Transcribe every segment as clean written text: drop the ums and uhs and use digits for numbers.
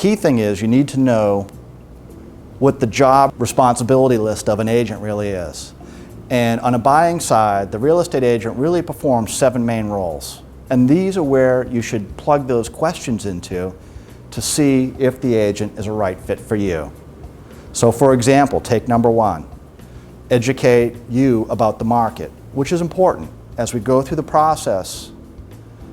key thing is you need to know what the job responsibility list of an agent really is. And on a buying side, the real estate agent really performs 7 main roles. And these are where you should plug those questions into to see if the agent is a right fit for you. So for example, take number 1, educate you about the market, which is important. As we go through the process,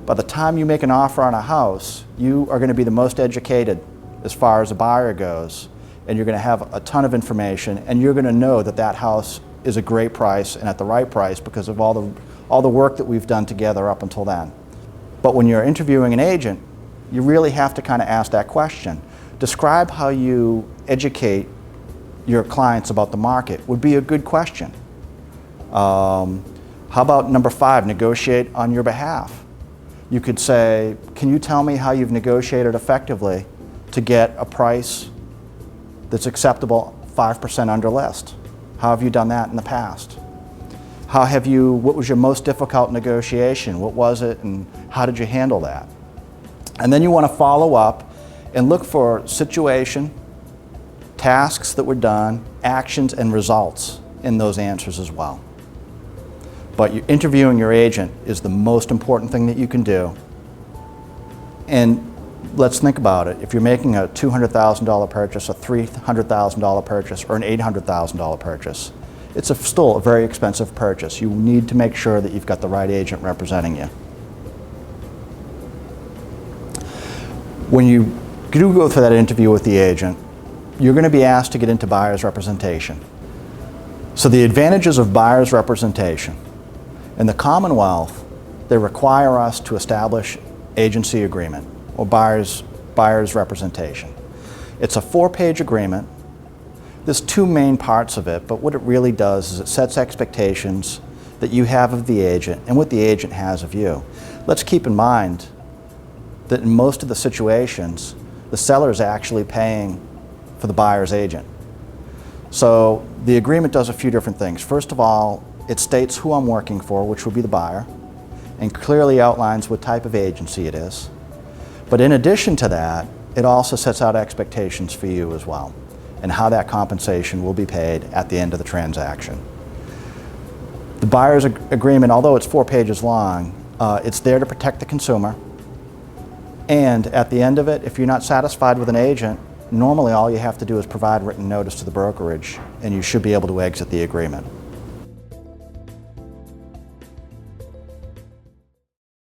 by the time you make an offer on a house, you are going to be the most educated as far as a buyer goes, and you're going to have a ton of information, and you're going to know that that house is a great price and at the right price because of all the work that we've done together up until then. But when you're interviewing an agent, you really have to kind of ask that question. Describe how you educate your clients about the market would be a good question. How about number 5, negotiate on your behalf? You could say, can you tell me how you've negotiated effectively to get a price that's acceptable 5% under list? How have you done that in the past? What was your most difficult negotiation? What was it and how did you handle that? And then you want to follow up and look for situation, tasks that were done, actions and results in those answers as well. But interviewing your agent is the most important thing that you can do. And let's think about it. If you're making a $200,000 purchase, a $300,000 purchase, or an $800,000 purchase, it's still a very expensive purchase. You need to make sure that you've got the right agent representing you. When you do go through that interview with the agent, you're going to be asked to get into buyer's representation. So the advantages of buyer's representation. In the Commonwealth, they require us to establish agency agreement or buyer's representation. It's a 4-page agreement. There's 2 main parts of it, but what it really does is it sets expectations that you have of the agent and what the agent has of you. Let's keep in mind that in most of the situations, the seller is actually paying for the buyer's agent. So the agreement does a few different things. First of all, it states who I'm working for, which will be the buyer, and clearly outlines what type of agency it is. But in addition to that, it also sets out expectations for you as well, and how that compensation will be paid at the end of the transaction. The buyer's agreement, although it's 4 pages long, it's there to protect the consumer. And at the end of it, if you're not satisfied with an agent, normally all you have to do is provide written notice to the brokerage, and you should be able to exit the agreement.